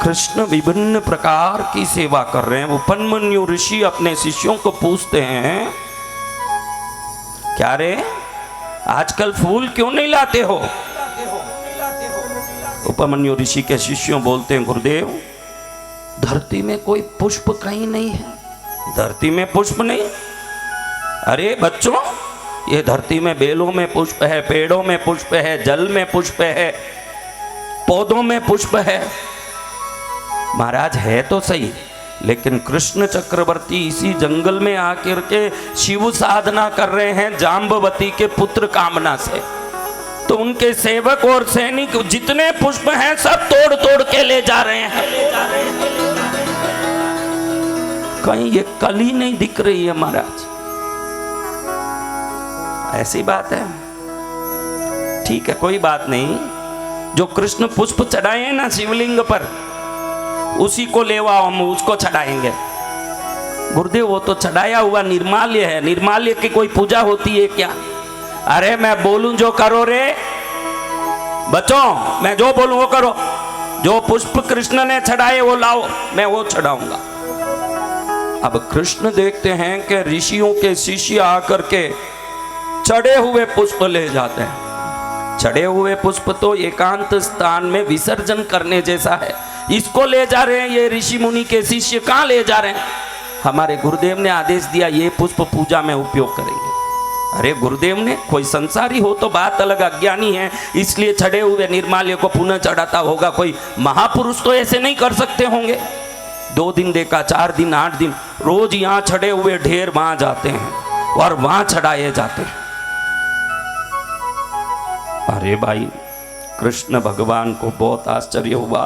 कृष्ण विभिन्न प्रकार की सेवा कर रहे हैं। उपमन्यु ऋषि अपने शिष्यों को पूछते हैं, क्या रे आजकल फूल क्यों नहीं लाते हो? उपमन्यु ऋषि के शिष्यों बोलते हैं, गुरुदेव धरती में कोई पुष्प कहीं नहीं है, धरती में पुष्प नहीं। अरे बच्चों, ये धरती में बेलों में पुष्प है, पेड़ों में पुष्प है, जल में पुष्प है, पौधों में पुष्प है। महाराज है तो सही, लेकिन कृष्ण चक्रवर्ती इसी जंगल में आकर के शिव साधना कर रहे हैं जाम्बवती के पुत्र कामना से। तो उनके सेवक और सैनिक जितने पुष्प हैं सब तोड़ तोड़ के ले जा रहे हैं। कहीं ये कली नहीं दिख रही है महाराज। ऐसी बात है, ठीक है कोई बात नहीं। जो कृष्ण पुष्प चढ़ाए हैं ना शिवलिंग पर, उसी को ले आओ, हम उसको चढ़ाएंगे। गुरुदेव वो तो चढ़ाया हुआ निर्माल्य है, निर्माल्य की कोई पूजा होती है क्या? अरे मैं बोलूं जो करो रे बच्चों, मैं जो बोलूं वो करो। जो पुष्प कृष्ण ने चढ़ाए वो लाओ, मैं वो चढ़ाऊंगा। अब कृष्ण देखते हैं कि ऋषियों के शिष्य आकर के चढ़े हुए पुष्प ले जाते हैं। चढ़े हुए पुष्प तो एकांत स्थान में विसर्जन करने जैसा है, इसको ले जा रहे हैं ये ऋषि मुनि के शिष्य। कहाँ ले जा रहे हैं? हमारे गुरुदेव ने आदेश दिया ये पुष्प पूजा में उपयोग करेंगे। अरे गुरुदेव ने, कोई संसारी हो तो बात अलग, अज्ञानी है इसलिए चढ़े हुए निर्माल्य को पुनः चढ़ाता होगा। कोई महापुरुष तो ऐसे नहीं कर सकते होंगे। 2 दिन देखा, 4 दिन, 8 दिन, रोज यहाँ चढ़े हुए ढेर वहां जाते हैं और वहां चढ़ाए जाते हैं। अरे भाई, कृष्ण भगवान को बहुत आश्चर्य हुआ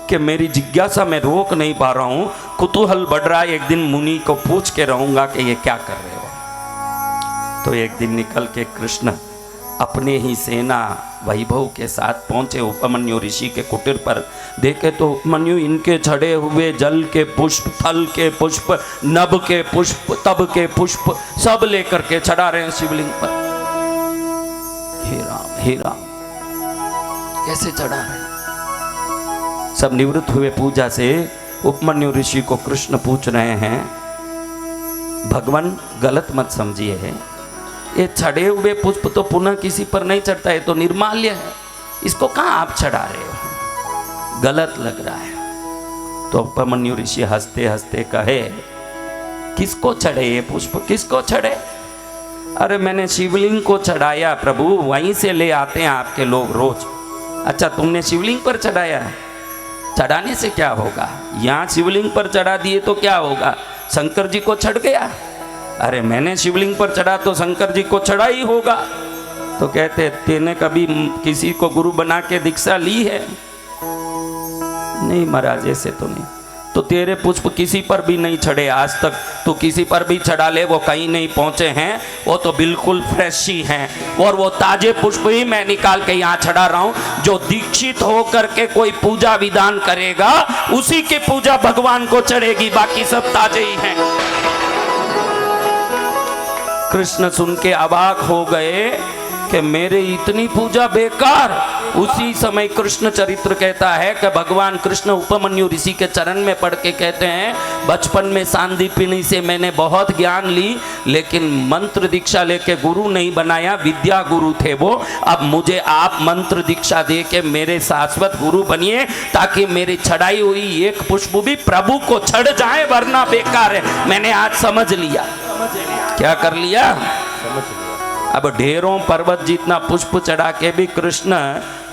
कि मेरी जिज्ञासा मैं रोक नहीं पा रहा हूं, कुतूहल बढ़ रहा है। एक दिन मुनि को पूछ के रहूंगा कि ये क्या कर रहे हो। तो एक दिन निकल के कृष्ण अपने ही सेना वैभव के साथ पहुंचे उपमन्यु ऋषि के कुटीर पर। देखे तो उपमन्यु इनके चढ़े हुए जल के पुष्प, थल के पुष्प, नभ के पुष्प, तब के पुष्प सब लेकर के चढ़ा रहे हैं शिवलिंग पर। हे राम, कैसे चढ़ा रहे? सब निवृत्त हुए पूजा से। उपमन्यु ऋषि को कृष्ण पूछ रहे हैं, भगवान गलत मत समझिए, ये चढ़े हुए पुष्प तो पुनः किसी पर नहीं चढ़ता है, तो निर्माल्य है, इसको कहाँ आप चढ़ा रहे हो? गलत लग रहा है। तो उपमन्यु ऋषि हंसते हंसते कहे, किसको चढ़े ये पुष्प, किसको चढ़े? अरे मैंने शिवलिंग को चढ़ाया प्रभु, वहीं से ले आते हैं आपके लोग रोज। अच्छा तुमने शिवलिंग पर चढ़ाया है, चढ़ाने से क्या होगा? यहाँ शिवलिंग पर चढ़ा दिए तो क्या होगा? शंकर जी को चढ़ गया। अरे मैंने शिवलिंग पर चढ़ा तो शंकर जी को चढ़ा ही होगा। तो कहते तेने कभी किसी को गुरु बना के दीक्षा ली है? नहीं महाराज, ऐसे तो नहीं। तो तेरे पुष्प किसी पर भी नहीं चढ़े आज तक। तो किसी पर भी चढ़ा ले, वो कहीं नहीं पहुंचे हैं, वो तो बिल्कुल फ्रेश ही हैं। और वो ताजे पुष्प ही मैं निकाल के यहाँ चढ़ा रहा हूँ। जो दीक्षित होकर के कोई पूजा विधान करेगा उसी की पूजा भगवान को चढ़ेगी, बाकी सब ताजे ही हैं। कृष्ण सुन के अवाक हो गए कि मेरे इतनी पूजा बेकार। उसी समय कृष्ण चरित्र कहता है कि भगवान कृष्ण उपमन्यु ऋषि के चरण में पड़ के कहते हैं, बचपन में सांदीपनी से मैंने बहुत ज्ञान ली, लेकिन मंत्र दीक्षा लेके गुरु नहीं बनाया, विद्या गुरु थे वो। अब मुझे आप मंत्र दीक्षा दे के मेरे शाश्वत गुरु बनिए, ताकि मेरी चढ़ाई हुई एक पुष्प भी प्रभु को चढ़ जाए, वरना बेकार है। मैंने आज समझ लिया। क्या कर लिया? समझ लिया। अब ढेरों पर्वत जितना पुष्प चढ़ा के भी कृष्ण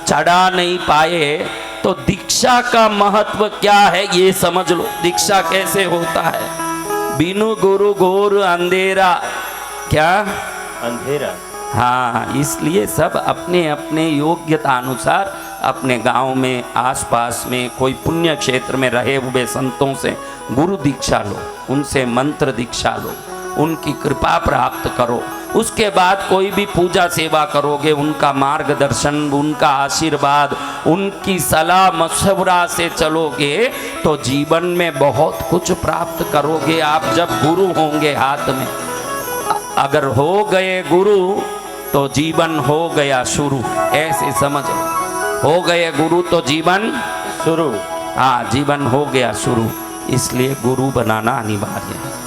चढ़ा नहीं पाए, तो दीक्षा का महत्व क्या है ये समझ लो। दीक्षा कैसे होता है? बिनु गुरु घोर अंधेरा। क्या? अंधेरा। हाँ, इसलिए सब अपने अपने योग्यता अनुसार अपने गांव में, आसपास में, कोई पुण्य क्षेत्र में रहे हुए संतों से गुरु दीक्षा लो, उनसे मंत्र दीक्षा लो, उनकी कृपा प्राप्त करो। उसके बाद कोई भी पूजा सेवा करोगे, उनका मार्गदर्शन, उनका आशीर्वाद, उनकी सलाह मशवरा से चलोगे तो जीवन में बहुत कुछ प्राप्त करोगे आप, जब गुरु होंगे हाथ में। अगर हो गए गुरु तो जीवन हो गया शुरू, ऐसे समझ लो। हो गए गुरु तो जीवन शुरू। हाँ जीवन हो गया शुरू, इसलिए गुरु बनाना अनिवार्य है।